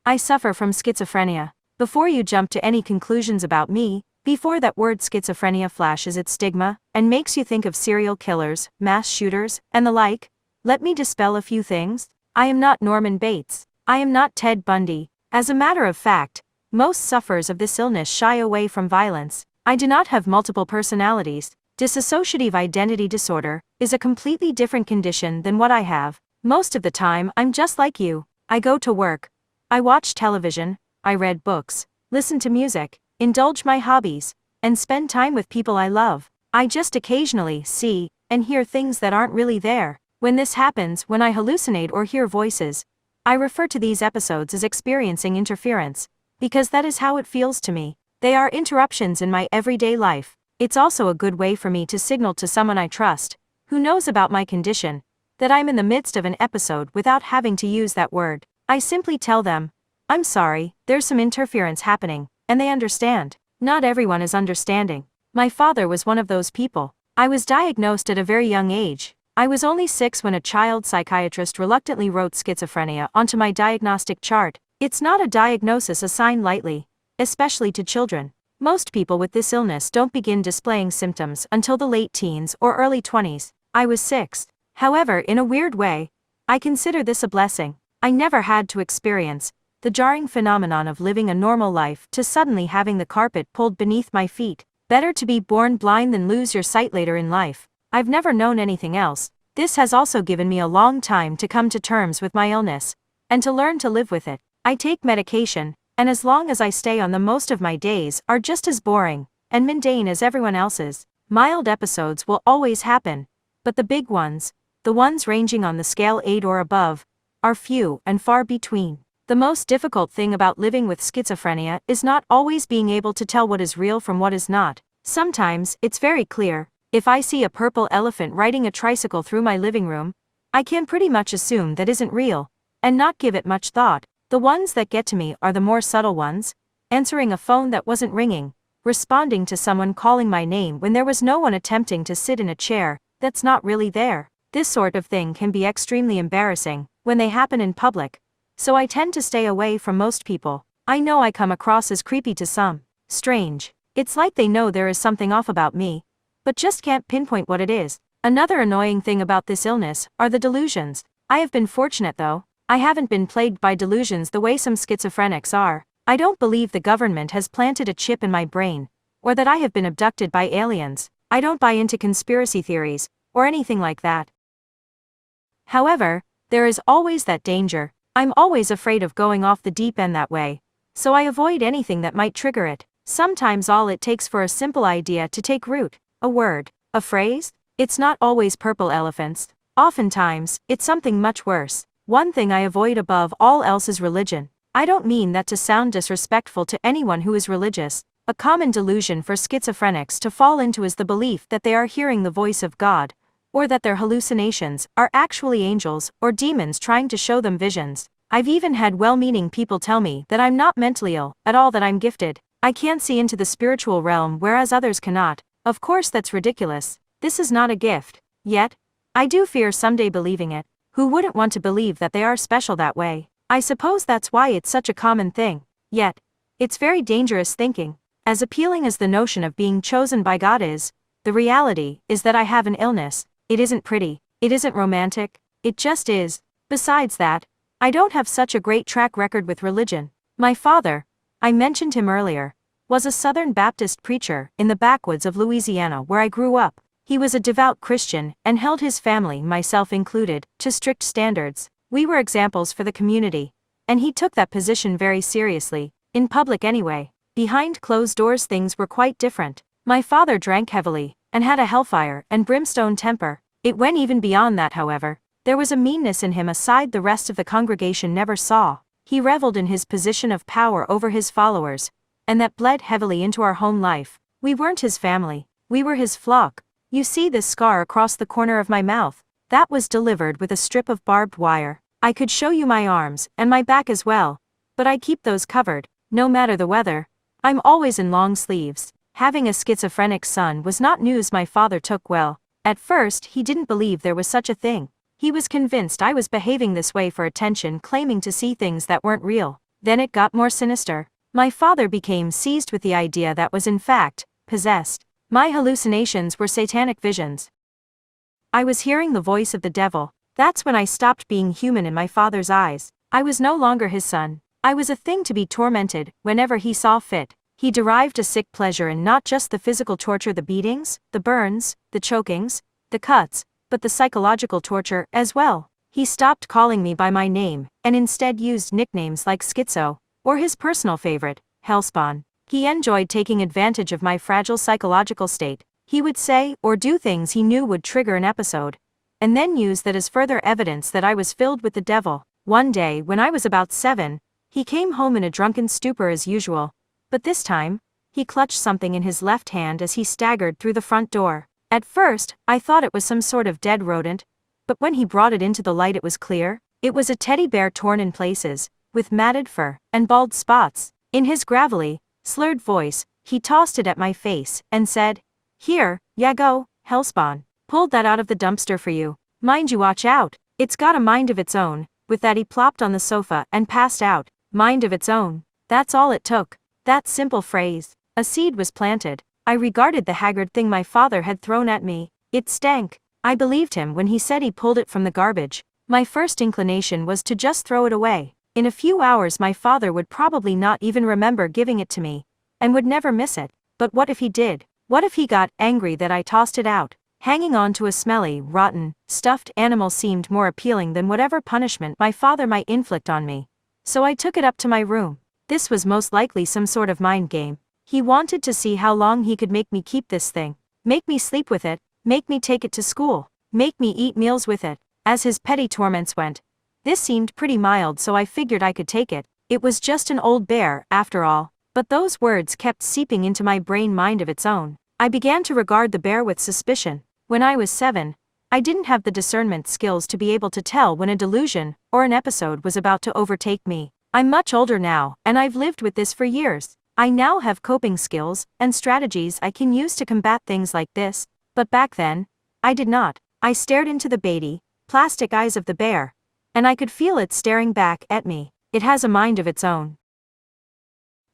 I suffer from schizophrenia. Before you jump to any conclusions about me, before that word schizophrenia flashes its stigma and makes you think of serial killers, mass shooters, and the like, let me dispel a few things. I am not Norman Bates. I am not Ted Bundy. As a matter of fact, most sufferers of this illness shy away from violence. I do not have multiple personalities. Dissociative identity disorder is a completely different condition than what I have. Most of the time I'm just like you. I go to work. I watch television. I read books, listen to music, indulge my hobbies, and spend time with people I love. I just occasionally see and hear things that aren't really there. When this happens, when I hallucinate or hear voices, I refer to these episodes as experiencing interference, because that is how it feels to me. They are interruptions in my everyday life. It's also a good way for me to signal to someone I trust, who knows about my condition, that I'm in the midst of an episode without having to use that word. I simply tell them, I'm sorry, there's some interference happening, and they understand. Not everyone is understanding. My father was one of those people. I was diagnosed at a very young age. I was only 6 when a child psychiatrist reluctantly wrote schizophrenia onto my diagnostic chart. It's not a diagnosis assigned lightly, especially to children. Most people with this illness don't begin displaying symptoms until the late teens or early 20s. I was 6. However, in a weird way, I consider this a blessing. I never had to experience the jarring phenomenon of living a normal life to suddenly having the carpet pulled beneath my feet. Better to be born blind than lose your sight later in life. I've never known anything else. This has also given me a long time to come to terms with my illness, and to learn to live with it. I take medication, and as long as I stay on them, most of my days are just as boring and mundane as everyone else's. Mild episodes will always happen, but the big ones, the ones ranging on the scale 8 or above, are few and far between. The most difficult thing about living with schizophrenia is not always being able to tell what is real from what is not. Sometimes, it's very clear. If I see a purple elephant riding a tricycle through my living room, I can pretty much assume that isn't real, and not give it much thought. The ones that get to me are the more subtle ones: answering a phone that wasn't ringing, responding to someone calling my name when there was no one, attempting to sit in a chair that's not really there. This sort of thing can be extremely embarrassing when they happen in public, so I tend to stay away from most people. I know I come across as creepy to some. Strange. It's like they know there is something off about me, but just can't pinpoint what it is. Another annoying thing about this illness are the delusions. I have been fortunate though. I haven't been plagued by delusions the way some schizophrenics are. I don't believe the government has planted a chip in my brain, or that I have been abducted by aliens. I don't buy into conspiracy theories, or anything like that. However, there is always that danger. I'm always afraid of going off the deep end that way, so I avoid anything that might trigger it. Sometimes all it takes for a simple idea to take root, a word, a phrase, it's not always purple elephants. Oftentimes, it's something much worse. One thing I avoid above all else is religion. I don't mean that to sound disrespectful to anyone who is religious. A common delusion for schizophrenics to fall into is the belief that they are hearing the voice of God, or that their hallucinations are actually angels or demons trying to show them visions. I've even had well-meaning people tell me that I'm not mentally ill at all, that I'm gifted. I can't see into the spiritual realm whereas others cannot. Of course that's ridiculous. This is not a gift. Yet, I do fear someday believing it. Who wouldn't want to believe that they are special that way? I suppose that's why it's such a common thing. Yet, it's very dangerous thinking. As appealing as the notion of being chosen by God is, the reality is that I have an illness. It isn't pretty. It isn't romantic. It just is. Besides that, I don't have such a great track record with religion. My father, I mentioned him earlier, was a Southern Baptist preacher in the backwoods of Louisiana where I grew up. He was a devout Christian and held his family, myself included, to strict standards. We were examples for the community, and he took that position very seriously, in public anyway. Behind closed doors things were quite different. My father drank heavily, and had a hellfire and brimstone temper. It went even beyond that, however. There was a meanness in him aside the rest of the congregation never saw. He reveled in his position of power over his followers, and that bled heavily into our home life. We weren't his family. We were his flock. You see this scar across the corner of my mouth? That was delivered with a strip of barbed wire. I could show you my arms, and my back as well, but I keep those covered, no matter the weather. I'm always in long sleeves. Having a schizophrenic son was not news my father took well. At first he didn't believe there was such a thing. He was convinced I was behaving this way for attention, claiming to see things that weren't real. Then it got more sinister. My father became seized with the idea that was in fact, possessed. My hallucinations were satanic visions. I was hearing the voice of the devil. That's when I stopped being human in my father's eyes. I was no longer his son. I was a thing to be tormented whenever he saw fit. He derived a sick pleasure in not just the physical torture, the beatings, the burns, the chokings, the cuts, but the psychological torture as well. He stopped calling me by my name, and instead used nicknames like Schizo, or his personal favorite, Hellspawn. He enjoyed taking advantage of my fragile psychological state. He would say or do things he knew would trigger an episode, and then use that as further evidence that I was filled with the devil. One day when I was about 7, he came home in a drunken stupor as usual, but this time, he clutched something in his left hand as he staggered through the front door. At first, I thought it was some sort of dead rodent, but when he brought it into the light it was clear. It was a teddy bear torn in places, with matted fur and bald spots. In his gravelly, slurred voice, he tossed it at my face and said, "Here, ya go, Hellspawn. Pulled that out of the dumpster for you. Mind you watch out, it's got a mind of its own." With that he plopped on the sofa and passed out. Mind of its own. That's all it took. That simple phrase. A seed was planted. I regarded the haggard thing my father had thrown at me. It stank. I believed him when he said he pulled it from the garbage. My first inclination was to just throw it away. In a few hours my father would probably not even remember giving it to me, and would never miss it. But what if he did? What if he got angry that I tossed it out? Hanging on to a smelly, rotten, stuffed animal seemed more appealing than whatever punishment my father might inflict on me. So I took it up to my room. This was most likely some sort of mind game. He wanted to see how long he could make me keep this thing. Make me sleep with it, make me take it to school, make me eat meals with it. As his petty torments went, this seemed pretty mild, so I figured I could take it. It was just an old bear, after all. But those words kept seeping into my brain. Mind of its own. I began to regard the bear with suspicion. When I was 7, I didn't have the discernment skills to be able to tell when a delusion or an episode was about to overtake me. I'm much older now, and I've lived with this for years. I now have coping skills and strategies I can use to combat things like this, but back then, I did not. I stared into the beady, plastic eyes of the bear, and I could feel it staring back at me. It has a mind of its own.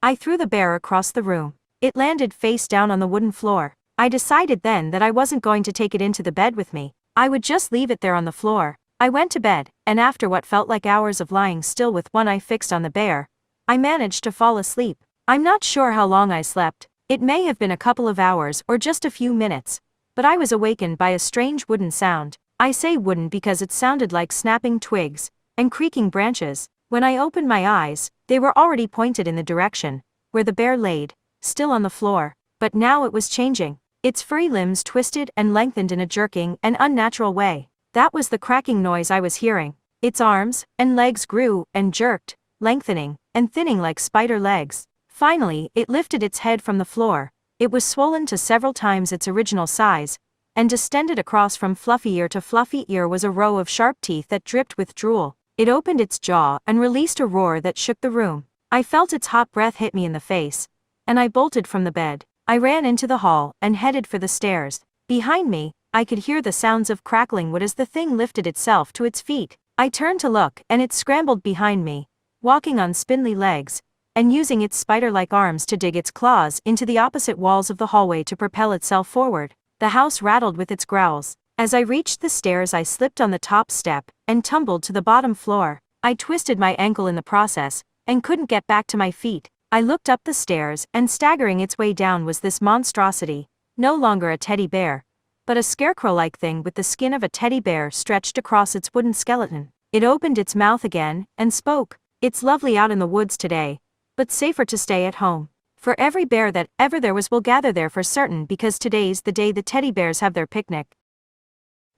I threw the bear across the room. It landed face down on the wooden floor. I decided then that I wasn't going to take it into the bed with me. I would just leave it there on the floor. I went to bed, and after what felt like hours of lying still with one eye fixed on the bear, I managed to fall asleep. I'm not sure how long I slept. It may have been a couple of hours or just a few minutes, but I was awakened by a strange wooden sound. I say wooden because it sounded like snapping twigs and creaking branches. When I opened my eyes, they were already pointed in the direction where the bear laid, still on the floor. But now it was changing. Its furry limbs twisted and lengthened in a jerking and unnatural way. That was the cracking noise I was hearing. Its arms and legs grew and jerked, lengthening and thinning like spider legs. Finally, it lifted its head from the floor. It was swollen to several times its original size, and distended across from fluffy ear to fluffy ear was a row of sharp teeth that dripped with drool. It opened its jaw and released a roar that shook the room. I felt its hot breath hit me in the face, and I bolted from the bed. I ran into the hall and headed for the stairs. Behind me, I could hear the sounds of crackling wood as the thing lifted itself to its feet. I turned to look, and it scrambled behind me, walking on spindly legs, and using its spider-like arms to dig its claws into the opposite walls of the hallway to propel itself forward. The house rattled with its growls. As I reached the stairs I slipped on the top step and tumbled to the bottom floor. I twisted my ankle in the process, and couldn't get back to my feet. I looked up the stairs, and staggering its way down was this monstrosity, no longer a teddy bear, but a scarecrow-like thing with the skin of a teddy bear stretched across its wooden skeleton. It opened its mouth again, and spoke. "It's lovely out in the woods today, but safer to stay at home. For every bear that ever there was will gather there for certain, because today's the day the teddy bears have their picnic."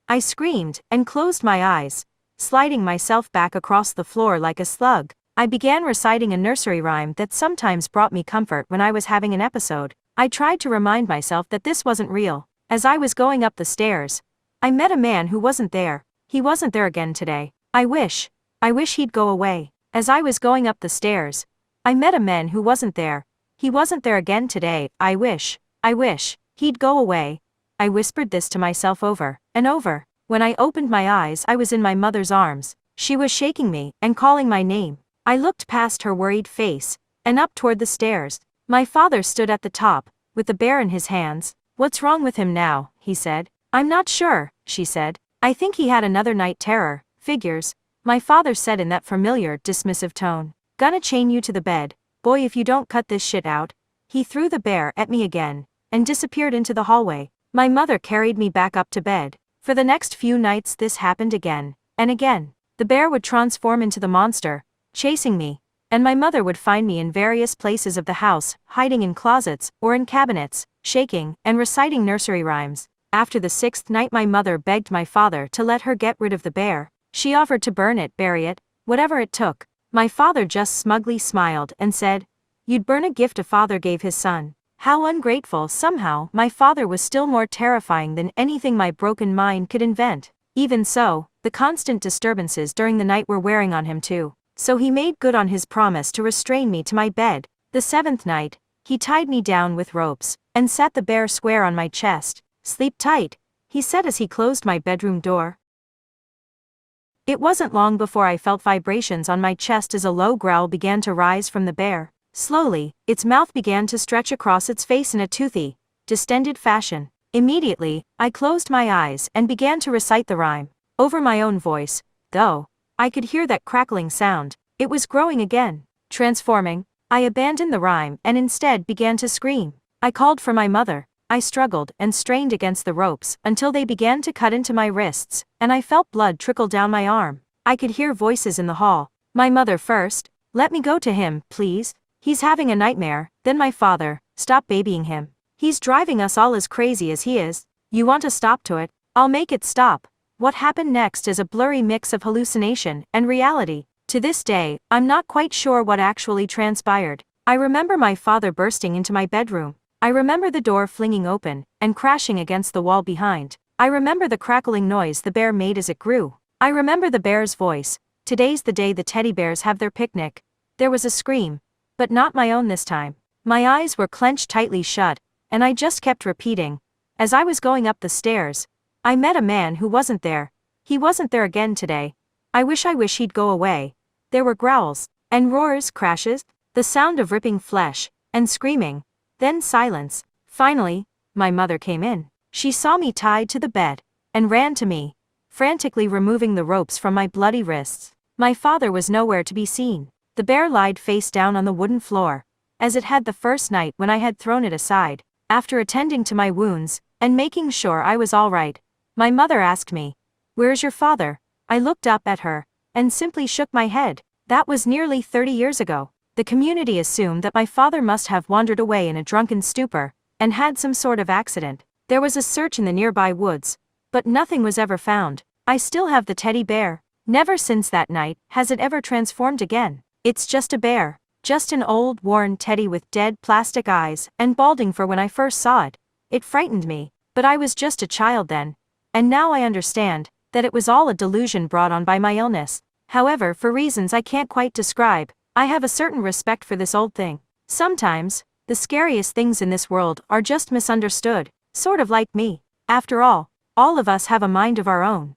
I screamed, and closed my eyes, sliding myself back across the floor like a slug. I began reciting a nursery rhyme that sometimes brought me comfort when I was having an episode. I tried to remind myself that this wasn't real. As I was going up the stairs, I met a man who wasn't there. He wasn't there again today. I wish he'd go away. As I was going up the stairs, I met a man who wasn't there. He wasn't there again today. I wish he'd go away. I whispered this to myself over and over. When I opened my eyes, I was in my mother's arms. She was shaking me and calling my name. I looked past her worried face, and up toward the stairs. My father stood at the top, with the bear in his hands. "What's wrong with him now?" he said. "I'm not sure," she said. "I think he had another night terror." "Figures," my father said in that familiar, dismissive tone. "Gonna chain you to the bed, boy, if you don't cut this shit out." He threw the bear at me again, and disappeared into the hallway. My mother carried me back up to bed. For the next few nights this happened again, and again. The bear would transform into the monster, chasing me, and my mother would find me in various places of the house, hiding in closets, or in cabinets, shaking, and reciting nursery rhymes. After the 6th night my mother begged my father to let her get rid of the bear. She offered to burn it, bury it, whatever it took. My father just smugly smiled and said, "You'd burn a gift a father gave his son." How ungrateful. Somehow, my father was still more terrifying than anything my broken mind could invent. Even so, the constant disturbances during the night were wearing on him too. So he made good on his promise to restrain me to my bed. The 7th night, he tied me down with ropes, and sat the bear square on my chest. "Sleep tight," he said as he closed my bedroom door. It wasn't long before I felt vibrations on my chest as a low growl began to rise from the bear. Slowly, its mouth began to stretch across its face in a toothy, distended fashion. Immediately, I closed my eyes and began to recite the rhyme. Over my own voice, though, I could hear that crackling sound. It was growing again, transforming. I abandoned the rhyme and instead began to scream. I called for my mother. I struggled and strained against the ropes until they began to cut into my wrists, and I felt blood trickle down my arm. I could hear voices in the hall. My mother first. "Let me go to him, please. He's having a nightmare." Then my father, "Stop babying him. He's driving us all as crazy as he is. You want a stop to it? I'll make it stop." What happened next is a blurry mix of hallucination and reality. To this day, I'm not quite sure what actually transpired. I remember my father bursting into my bedroom. I remember the door flinging open and crashing against the wall behind. I remember the crackling noise the bear made as it grew. I remember the bear's voice. "Today's the day the teddy bears have their picnic." There was a scream, but not my own this time. My eyes were clenched tightly shut, and I just kept repeating. As I was going up the stairs, I met a man who wasn't there. He wasn't there again today. I wish he'd go away. There were growls, and roars, crashes, the sound of ripping flesh, and screaming. Then silence. Finally, my mother came in. She saw me tied to the bed, and ran to me, frantically removing the ropes from my bloody wrists. My father was nowhere to be seen. The bear lied face down on the wooden floor, as it had the first night when I had thrown it aside. After attending to my wounds, and making sure I was all right, my mother asked me, "Where's your father?" I looked up at her, and simply shook my head. That was nearly 30 years ago. The community assumed that my father must have wandered away in a drunken stupor, and had some sort of accident. There was a search in the nearby woods, but nothing was ever found. I still have the teddy bear. Never since that night has it ever transformed again. It's just a bear, just an old, worn teddy with dead plastic eyes and balding fur. When I first saw it, it frightened me, but I was just a child then. And now I understand that it was all a delusion brought on by my illness. However, for reasons I can't quite describe, I have a certain respect for this old thing. Sometimes, the scariest things in this world are just misunderstood, sort of like me. After all of us have a mind of our own.